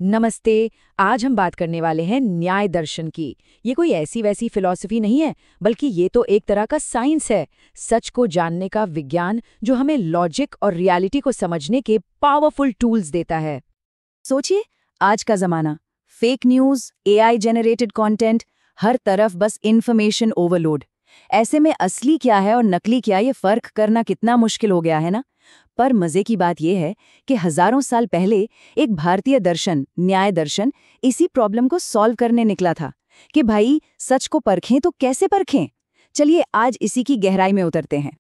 नमस्ते। आज हम बात करने वाले हैं न्याय दर्शन की। ये कोई ऐसी वैसी फिलॉसफी नहीं है, बल्कि ये तो एक तरह का साइंस है, सच को जानने का विज्ञान जो हमें लॉजिक और रियलिटी को समझने के पावरफुल टूल्स देता है। सोचिए, आज का जमाना, fake news, AI generated content, हर तरफ बस इंफॉर्मेशन ओवरलोड। ऐसे में असली क्या है और नकली क्या, ये फर्क करना कितना मुश्किल हो गया है ना। पर मजे की बात यह है कि हजारों साल पहले एक भारतीय दर्शन, न्याय दर्शन, इसी प्रॉब्लम को सॉल्व करने निकला था कि भाई सच को परखें तो कैसे परखें। चलिए आज इसी की गहराई में उतरते हैं।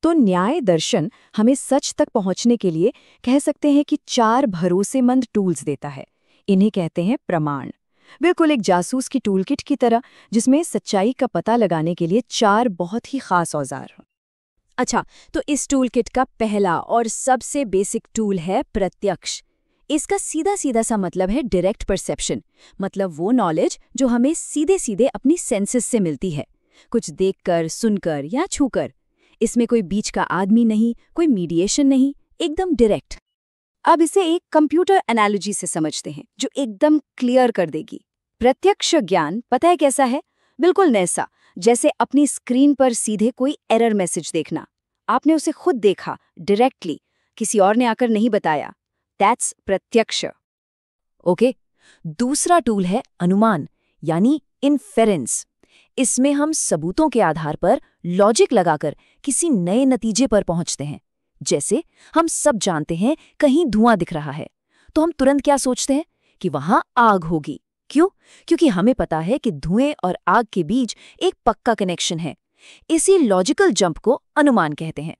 तो न्याय दर्शन हमें सच तक पहुंचने के लिए कह सकते हैं कि 4 भरोसेमंद टूल्स देता है। इन्हें कहते हैं प्रमाण। बिल्कुल एक जासूस की टूलकिट की तरह, जिसमें सच्चाई का पता लगाने के लिए 4 बहुत ही खास औजार हैं। अच्छा, तो इस टूलकिट का पहला और सबसे बेसिक टूल है प्रत्यक्ष। इसका सीधा सीधा सा मतलब है डायरेक्ट परसेप्शन, मतलब वो नॉलेज जो हमें सीधे सीधे अपनी सेंसेस से मिलती है, कुछ देखकर, सुनकर या छूकर। इसमें कोई बीच का आदमी नहीं, कोई मीडिएशन नहीं, एकदम डायरेक्ट। अब इसे एक कंप्यूटर एनालॉजी से समझते हैं जो एकदम क्लियर कर देगी। प्रत्यक्ष ज्ञान पता है कैसा है? बिल्कुल ऐसा जैसे अपनी स्क्रीन पर सीधे कोई एरर मैसेज देखना। आपने उसे खुद देखा डायरेक्टली, किसी और ने आकर नहीं बताया। दैट्स प्रत्यक्ष। ओके। दूसरा टूल है अनुमान, यानी इन्फेरेंस। इसमें हम सबूतों के आधार पर लॉजिक लगाकर किसी नए नतीजे पर पहुंचते हैं। जैसे हम सब जानते हैं कहीं धुआं दिख रहा है, तो हम तुरंत क्या सोचते हैं कि वहां आग होगी। क्यों? क्योंकि हमें पता है कि धुएं और आग के बीच एक पक्का कनेक्शन है। इसी लॉजिकल जंप को अनुमान कहते हैं।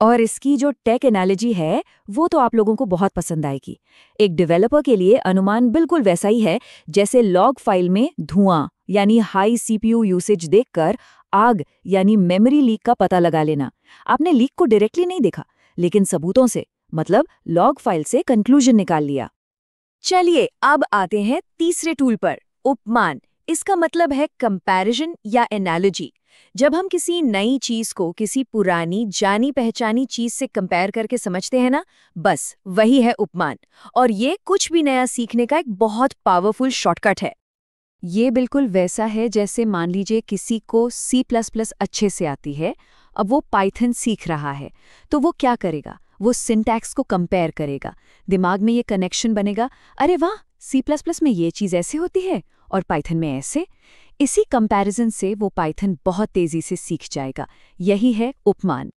और इसकी जो टेक एनालॉजी है वो तो आप लोगों को बहुत पसंद आएगी। एक डेवलपर के लिए अनुमान बिल्कुल वैसा ही है जैसे लॉग फाइल में धुआं यानी हाई सीपीयू यूसेज देखकर आग यानी मेमोरी लीक का पता लगा लेना। आपने लीक को डायरेक्टली नहीं देखा, लेकिन सबूतों से, मतलब लॉग फाइल से कंक्लूजन निकाल लिया। चलिए अब आते हैं तीसरे टूल पर, उपमान। इसका मतलब है कंपैरिजन या एनालॉजी। जब हम किसी नई चीज को किसी पुरानी जानी पहचानी चीज से कंपेयर करके समझते हैं ना, बस वही है उपमान। और ये कुछ भी नया सीखने का एक बहुत पावरफुल शॉर्टकट है। ये बिल्कुल वैसा है जैसे मान लीजिए किसी को C++ अच्छे से आती है, अब वो पाइथन सीख रहा है, तो वो क्या करेगा? वो सिंटैक्स को कंपेयर करेगा, दिमाग में ये कनेक्शन बनेगा, अरे वाह, C++ में ये चीज़ ऐसे होती है और पाइथन में ऐसे। इसी कंपैरिजन से वो पाइथन बहुत तेजी से सीख जाएगा। यही है उपमान।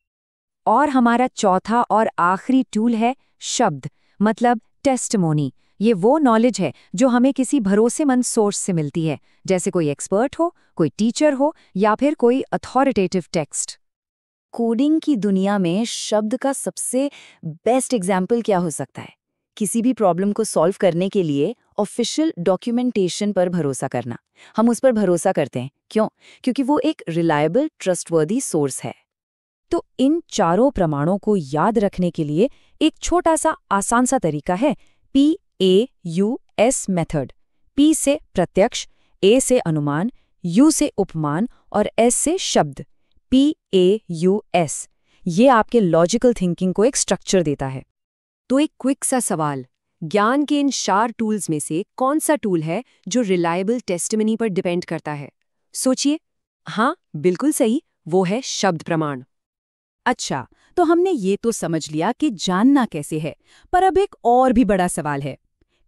और हमारा चौथा और आखिरी टूल है शब्द, मतलब टेस्टिमोनी। ये वो नॉलेज है जो हमें किसी भरोसेमंद सोर्स से मिलती है, जैसे कोई एक्सपर्ट हो, कोई टीचर हो या फिर कोई अथॉरिटेटिव टेक्स्ट। कोडिंग की दुनिया में शब्द का सबसे बेस्ट एग्जाम्पल क्या हो सकता है? किसी भी प्रॉब्लम को सॉल्व करने के लिए ऑफिशियल डॉक्यूमेंटेशन पर भरोसा करना। हम उस पर भरोसा करते हैं। क्यों? क्योंकि वो एक रिलायबल, ट्रस्टवर्दी सोर्स है। तो इन चारों प्रमाणों को याद रखने के लिए एक छोटा सा आसान सा तरीका है, PAUS मेथड। P से प्रत्यक्ष, A से अनुमान, U से उपमान और S से शब्द। PAUS। ये आपके लॉजिकल थिंकिंग को एक स्ट्रक्चर देता है। तो एक क्विक सा सवाल, ज्ञान के इन 4 टूल्स में से कौन सा टूल है जो रिलायबल टेस्टिमनी पर डिपेंड करता है? सोचिए। हाँ, बिल्कुल सही, वो है शब्द प्रमाण। अच्छा, तो हमने ये तो समझ लिया कि जानना कैसे है, पर अब एक और भी बड़ा सवाल है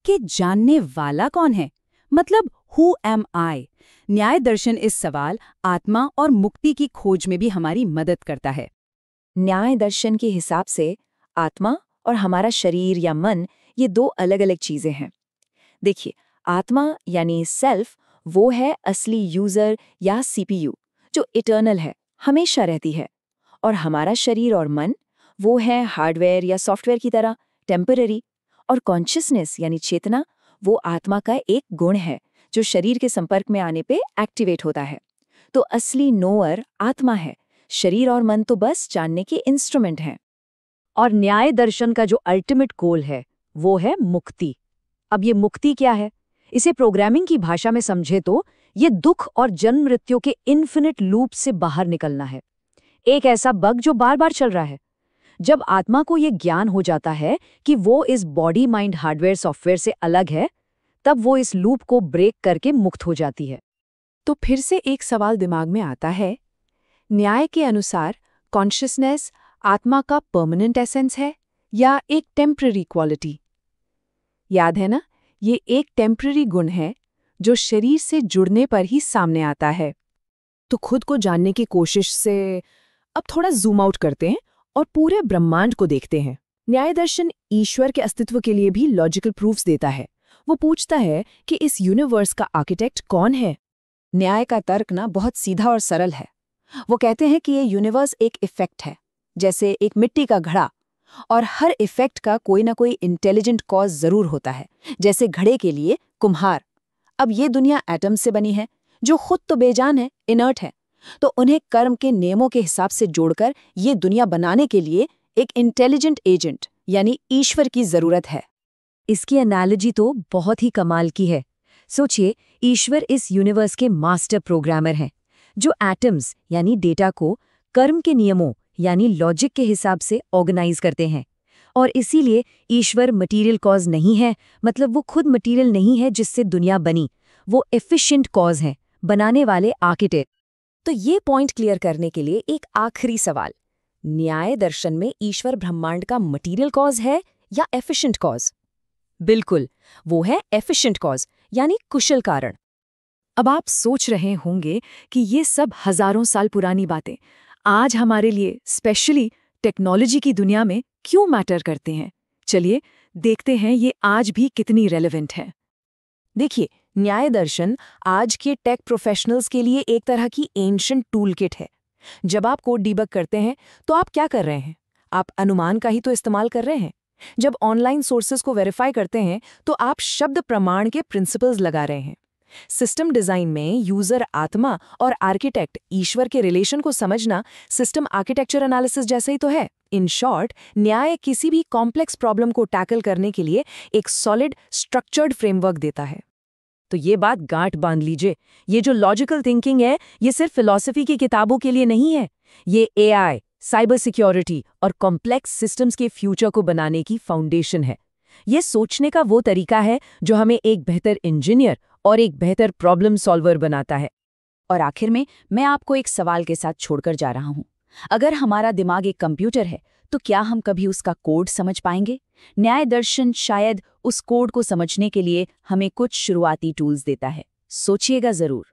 कि जानने वाला कौन है? मतलब हु एम आई? न्याय दर्शन इस सवाल, आत्मा और मुक्ति की खोज में भी हमारी मदद करता है। न्याय दर्शन के हिसाब से आत्मा और हमारा शरीर या मन, ये 2 अलग-अलग चीजें हैं। देखिए, आत्मा यानी सेल्फ, वो है असली यूजर या सीपीयू जो इटर्नल है, हमेशा रहती है। और हमारा शरीर और मन, वो है हार्डवेयर या सॉफ्टवेयर की तरह, टेम्पररी। और कॉन्शियसनेस यानी चेतना, वो आत्मा का एक गुण है जो शरीर के संपर्क में आने पे एक्टिवेट होता है। तो असली नोअर आत्मा है, शरीर और मन तो बस जानने के इंस्ट्रूमेंट हैं। और न्याय दर्शन का जो अल्टीमेट गोल है वो है मुक्ति। अब ये मुक्ति क्या है? इसे प्रोग्रामिंग की भाषा में समझे तो ये दुख और जन्म मृत्यु के इन्फिनिट लूप से बाहर निकलना है। एक ऐसा बग जो बार बार चल रहा है, जब आत्मा को ये ज्ञान हो जाता है कि वो इस बॉडी माइंड हार्डवेयर सॉफ्टवेयर से अलग है, तब वो इस लूप को ब्रेक करके मुक्त हो जाती है। तो फिर से एक सवाल दिमाग में आता है, न्याय के अनुसार कॉन्शियसनेस आत्मा का परमानेंट एसेंस है या एक टेम्पररी क्वालिटी? याद है ना, ये एक टेम्पररी गुण है जो शरीर से जुड़ने पर ही सामने आता है। तो खुद को जानने की कोशिश से अब थोड़ा जूम आउट करते हैं और पूरे ब्रह्मांड को देखते हैं। न्याय दर्शन ईश्वर के अस्तित्व के लिए भी लॉजिकल प्रूफ्स देता है। वो पूछता है कि इस यूनिवर्स का आर्किटेक्ट कौन है। न्याय का तर्क ना बहुत सीधा और सरल है। वो कहते हैं कि ये यूनिवर्स एक इफेक्ट है, जैसे एक मिट्टी का घड़ा, और हर इफेक्ट का कोई ना कोई इंटेलिजेंट कॉज जरूर होता है, जैसे घड़े के लिए कुम्हार। अब ये दुनिया एटम से बनी है, जो खुद तो बेजान है, इनर्ट है, तो उन्हें कर्म के नियमों के हिसाब से जोड़कर ये दुनिया बनाने के लिए एक इंटेलिजेंट एजेंट यानी ईश्वर की जरूरत है। इसकी एनालॉजी तो बहुत ही कमाल की है। सोचिए, ईश्वर इस यूनिवर्स के मास्टर प्रोग्रामर हैं, जो एटम्स यानी डेटा को कर्म के नियमों यानी लॉजिक के हिसाब से ऑर्गेनाइज करते हैं। और इसीलिए ईश्वर मटेरियल कॉज नहीं है, मतलब वो खुद मटेरियल नहीं है जिससे दुनिया बनी, वो एफिशिएंट कॉज है, बनाने वाले आर्किटेक्ट। तो ये पॉइंट क्लियर करने के लिए एक आखिरी सवाल, न्याय दर्शन में ईश्वर ब्रह्मांड का मटेरियल कॉज है या एफिशिएंट कॉज? बिल्कुल, वो है एफिशिएंट कॉज यानी कुशल कारण। अब आप सोच रहे होंगे कि ये सब हजारों साल पुरानी बातें आज हमारे लिए, स्पेशली टेक्नोलॉजी की दुनिया में, क्यों मैटर करते हैं। चलिए देखते हैं ये आज भी कितनी रेलेवेंट है। देखिए, न्याय दर्शन आज के टेक प्रोफेशनल्स के लिए एक तरह की एंशिएंट टूल किट है। जब आप कोड डीबग करते हैं तो आप क्या कर रहे हैं? आप अनुमान का ही तो इस्तेमाल कर रहे हैं। जब ऑनलाइन सोर्सेज को वेरीफाई करते हैं तो आप शब्द प्रमाण के प्रिंसिपल्स लगा रहे हैं। सिस्टम डिजाइन में यूजर आत्मा और आर्किटेक्ट ईश्वर के रिलेशन को समझना सिस्टम आर्किटेक्चर एनालिसिस जैसे ही तो है। इन शॉर्ट, न्याय किसी भी कॉम्प्लेक्स प्रॉब्लम को टैकल करने के लिए एक सॉलिड स्ट्रक्चर्ड फ्रेमवर्क देता है। तो ये बात गांठ बांध लीजिए, ये जो लॉजिकल थिंकिंग है, ये सिर्फ फिलॉसफी की किताबों के लिए नहीं है। ये एआई, साइबर सिक्योरिटी और कॉम्प्लेक्स सिस्टम्स के फ्यूचर को बनाने की फाउंडेशन है। ये सोचने का वो तरीका है जो हमें एक बेहतर इंजीनियर और एक बेहतर प्रॉब्लम सॉल्वर बनाता है। और आखिर में मैं आपको एक सवाल के साथ छोड़कर जा रहा हूं। अगर हमारा दिमाग एक कंप्यूटर है, तो क्या हम कभी उसका कोड समझ पाएंगे? न्याय दर्शन शायद उस कोड को समझने के लिए हमें कुछ शुरुआती टूल्स देता है। सोचिएगा जरूर।